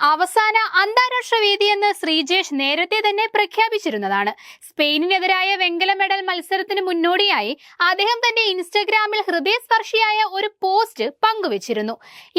അവസാന അന്താരാഷ്ട്ര വേദിയെന്ന് ശ്രീജേഷ് നേരത്തെ തന്നെ പ്രഖ്യാപിച്ചിരുന്നതാണ്. സ്പെയിനിനെതിരായ വെങ്കല മെഡൽ മത്സരത്തിന് മുന്നോടിയായി അദ്ദേഹം തന്റെ ഇൻസ്റ്റഗ്രാമിൽ ഹൃദയസ്പർശിയായ ഒരു പോസ്റ്റ് പങ്കുവച്ചിരുന്നു.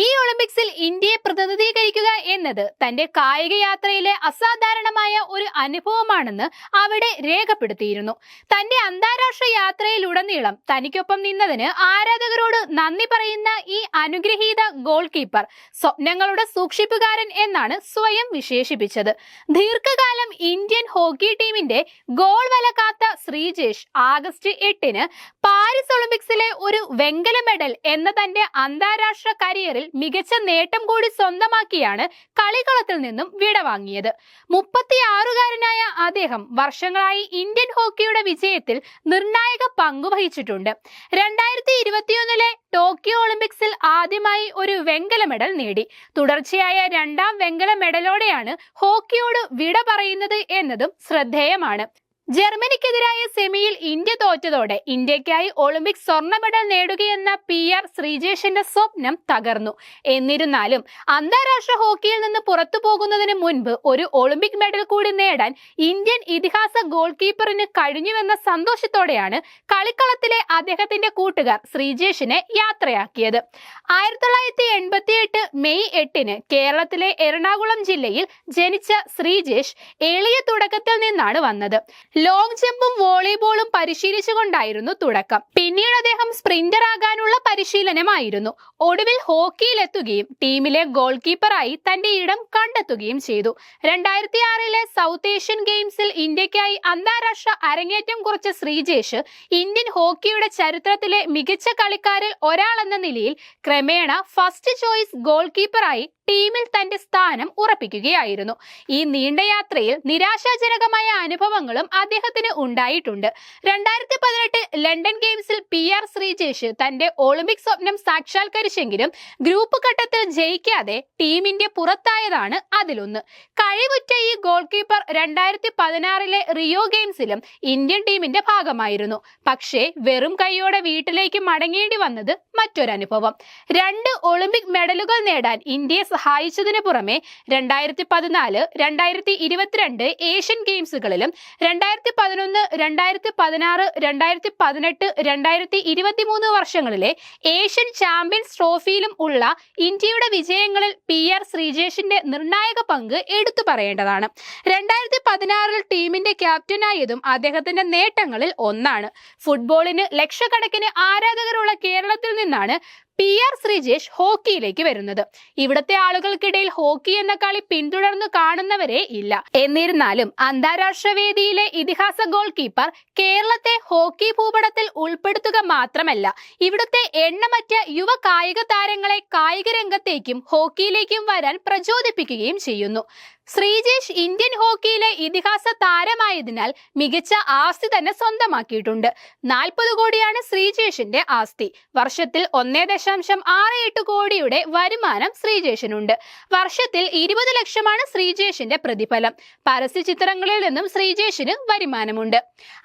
ഈ ഒളിമ്പിക്സിൽ ഇന്ത്യയെ പ്രതിനിധീകരിക്കുക എന്നത് തന്റെ കായിക യാത്രയിലെ അസാധാരണമായ ഒരു അനുഭവമാണെന്ന് അവിടെ രേഖപ്പെടുത്തിയിരുന്നു. തന്റെ അന്താരാഷ്ട്ര യാത്രയിലുടനീളം തനിക്കൊപ്പം നിന്നതിന് ആരാധകരോട് നന്ദി പറയുന്ന ഈ അനുഗ്രഹീത ഗോൾ കീപ്പർ സ്വപ്നങ്ങളുടെ സൂക്ഷിപ്പുകാരൻ എന്നാണ് സ്വയം വിശേഷിപ്പിച്ചത്. ദീർഘകാലം ഇന്ത്യൻ ഹോക്കി ടീമിന്റെ ഗോൾ വല കാത്ത ശ്രീജേഷ് ആഗസ്റ്റ് 8-ന് പാരീസ് ഒളിമ്പിക്സിലെ ഒരു വെങ്കല മെഡൽ എന്ന തന്റെ അന്താരാഷ്ട്ര കരിയറിൽ മികച്ച നേട്ടം കൂടി സ്വന്തമാക്കിയാണ് കളികളത്തിൽ നിന്നും വിടവാങ്ങിയത്. 36-കാരനായ അദ്ദേഹം വർഷങ്ങളായി ഇന്ത്യൻ ഹോക്കിയുടെ വിജയത്തിൽ നിർണായക പങ്കുവഹിച്ചിട്ടുണ്ട്. 2021-ലെ ടോക്കിയോ ഒളിമ്പിക്സിൽ ആദ്യമായി ഒരു വെങ്കല മെഡൽ നേടി. തുടർച്ചയായ രണ്ടാം വെങ്കല മെഡലോടെയാണ് ഹോക്കിയോട് വിട പറയുന്നത് എന്നതും ശ്രദ്ധേയമാണ്. ജർമ്മനിക്കെതിരായ സെമിയിൽ ഇന്ത്യ തോറ്റതോടെ ഇന്ത്യക്കായി ഒളിമ്പിക് സ്വർണ്ണ മെഡൽ നേടുകയെന്ന PR ശ്രീജേഷിന്റെ സ്വപ്നം തകർന്നു. എന്നിരുന്നാലും അന്താരാഷ്ട്ര ഹോക്കിയിൽ നിന്ന് പുറത്തു പോകുന്നതിന് മുൻപ് ഒരു ഒളിമ്പിക് മെഡൽ കൂടി നേടാൻ ഇന്ത്യൻ ഇതിഹാസ ഗോൾ കീപ്പറിന് കഴിഞ്ഞുവെന്ന സന്തോഷത്തോടെയാണ് കളിക്കളത്തിലെ അദ്ദേഹത്തിന്റെ കൂട്ടുകാർ ശ്രീജേഷിനെ യാത്രയാക്കിയത്. 1988 മെയ് 8-ന് കേരളത്തിലെ എറണാകുളം ജില്ലയിൽ ജനിച്ച ശ്രീജേഷ് എളിയ തുടക്കത്തിൽ നിന്നാണ് വന്നത്. ലോങ് ജമ്പും വോളിബോളും പരിശീലിച്ചുകൊണ്ടായിരുന്നു തുടക്കം. പിന്നീട് അദ്ദേഹം സ്പ്രിന്റർ ആകാനുള്ള പരിശീലനമായിരുന്നു. ഒടുവിൽ ഹോക്കിയിലെത്തുകയും ടീമിലെ ഗോൾ കീപ്പറായി തന്റെ ഇടം കണ്ടെത്തുകയും ചെയ്തു. 2006-ലെ സൗത്ത് ഏഷ്യൻ ഗെയിംസിൽ ഇന്ത്യക്കായി അന്താരാഷ്ട്ര അരങ്ങേറ്റം കുറിച്ച ശ്രീജേഷ് ഇന്ത്യൻ ഹോക്കിയുടെ ചരിത്രത്തിലെ മികച്ച കളിക്കാരിൽ ഒരാളെന്ന നിലയിൽ ക്രമേണ ഫസ്റ്റ് ചോയ്സ് ഗോൾ കീപ്പറായി ടീമിൽ തന്റെ സ്ഥാനം ഉറപ്പിക്കുകയായിരുന്നു. ഈ നീണ്ട യാത്രയിൽ നിരാശാജനകമായ അനുഭവങ്ങളും അദ്ദേഹത്തിന് ഉണ്ടായിട്ടുണ്ട്. 2018 ലണ്ടൻ ഗെയിംസിൽ PR ശ്രീജേഷ് തന്റെ ഒളിമ്പിക് സ്വപ്നം സാക്ഷാത്കരിച്ചെങ്കിലും ഗ്രൂപ്പ് ഘട്ടത്തിൽ ജയിക്കാതെ ടീം ഇന്ത്യ പുറത്തായതാണ് അതിലൊന്ന്. കഴിവുറ്റ ഈ ഗോൾ കീപ്പർ 2016-ലെ റിയോ ഗെയിംസിലും ഇന്ത്യൻ ടീമിന്റെ ഭാഗമായിരുന്നു. പക്ഷേ വെറും കൈയോടെ വീട്ടിലേക്ക് മടങ്ങേണ്ടി വന്നത് മറ്റൊരനുഭവം. 2 ഒളിമ്പിക് മെഡലുകൾ നേടാൻ ഇന്ത്യയെ സഹായിച്ചതിന് പുറമെ 2014, 2022 ഏഷ്യൻ ഗെയിംസുകളിലും 2011, 2016, 2018, 2023 വർഷങ്ങളിലെ ഏഷ്യൻ ചാമ്പ്യൻസ് ട്രോഫിയിലും ഉള്ള ഇന്ത്യയുടെ വിജയങ്ങളിൽ PR ശ്രീജേഷിന്റെ നിർണായക പങ്ക് എടുത്തു പറയേണ്ടതാണ്. 2016-ൽ ടീമിന്റെ ക്യാപ്റ്റനായതും അദ്ദേഹത്തിന്റെ നേട്ടങ്ങളിൽ ഒന്നാണ്. ഫുട്ബോളിന് ലക്ഷക്കണക്കിന് ആരാധകരുള്ള കേരളത്തിൽ നിന്നാണ് PR ശ്രീജേഷ് ഹോക്കിയിലേക്ക് വരുന്നത്. ഇവിടത്തെ ആളുകൾക്കിടയിൽ ഹോക്കി എന്ന കളി പിന്തുടർന്നു കാണുന്നവരെ ഇല്ല. എന്നിരുന്നാലും അന്താരാഷ്ട്ര വേദിയിലെ ഇതിഹാസ ഗോൾ കീപ്പർ കേരളത്തെ ഹോക്കി ഭൂപടത്തിൽ ഉൾപ്പെടുത്തുക മാത്രമല്ല, ഇവിടുത്തെ എണ്ണമറ്റ യുവ കായിക താരങ്ങളെ കായിക രംഗത്തേക്കും ഹോക്കിയിലേക്കും വരാൻ പ്രചോദിപ്പിക്കുകയും ചെയ്യുന്നു. ശ്രീജേഷ് ഇന്ത്യൻ ഹോക്കിയിലെ ഇതിഹാസ താരമായതിനാൽ മികച്ച ആസ്തി തന്നെ സ്വന്തമാക്കിയിട്ടുണ്ട്. 40 കോടിയാണ് ശ്രീജേഷിന്റെ ആസ്തി. വർഷത്തിൽ 1.68 കോടിയുടെ വരുമാനം ശ്രീജേഷിനുണ്ട്. വർഷത്തിൽ 20 ലക്ഷമാണ് ശ്രീജേഷിന്റെ പ്രതിഫലം. പരസ്യ ചിത്രങ്ങളിൽ നിന്നും ശ്രീജേഷിന് വരുമാനമുണ്ട്.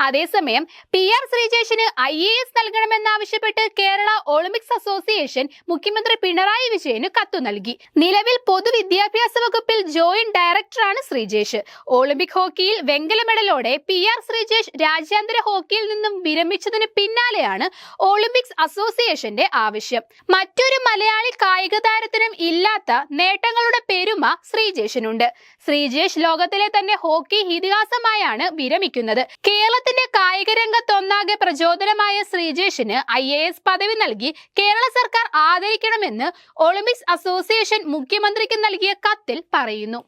അതേസമയം PR ശ്രീജേഷിന് IAS നൽകണമെന്നാവശ്യപ്പെട്ട് കേരള ഒളിമ്പിക്സ് അസോസിയേഷൻ മുഖ്യമന്ത്രി പിണറായി വിജയന് കത്തു നൽകി. നിലവിൽ പൊതുവിദ്യാഭ്യാസ വകുപ്പിൽ ജോയിന്റ് ഡയറക്ടറാണ് ശ്രീജേഷ്. ഒളിമ്പിക് ഹോക്കിയിൽ വെങ്കല മെഡലോടെ PR ശ്രീജേഷ് രാജ്യാന്തര ഹോക്കിയിൽ നിന്നും വിരമിച്ചതിന് പിന്നാലെയാണ് ഒളിമ്പിക്സ് അസോസിയേഷന്റെ ആവശ്യം. മറ്റൊരു മലയാളി കായിക താരത്തിനും ഇല്ലാത്ത നേട്ടങ്ങളുടെ പെരുമ ശ്രീജേഷിനുണ്ട്. ശ്രീജേഷ് ലോകത്തിലെ തന്നെ ഹോക്കി ഇതിഹാസമായാണ് വിരമിക്കുന്നത്. കേരളത്തിന്റെ കായിക രംഗത്തൊന്നാകെ പ്രചോദനമായ ശ്രീജേഷിന് IAS പദവി നൽകി കേരള സർക്കാർ ആദരിക്കണമെന്ന് ഒളിമ്പിക്സ് അസോസിയേഷൻ മുഖ്യമന്ത്രിക്ക് നൽകിയ കത്തിൽ പറയുന്നു.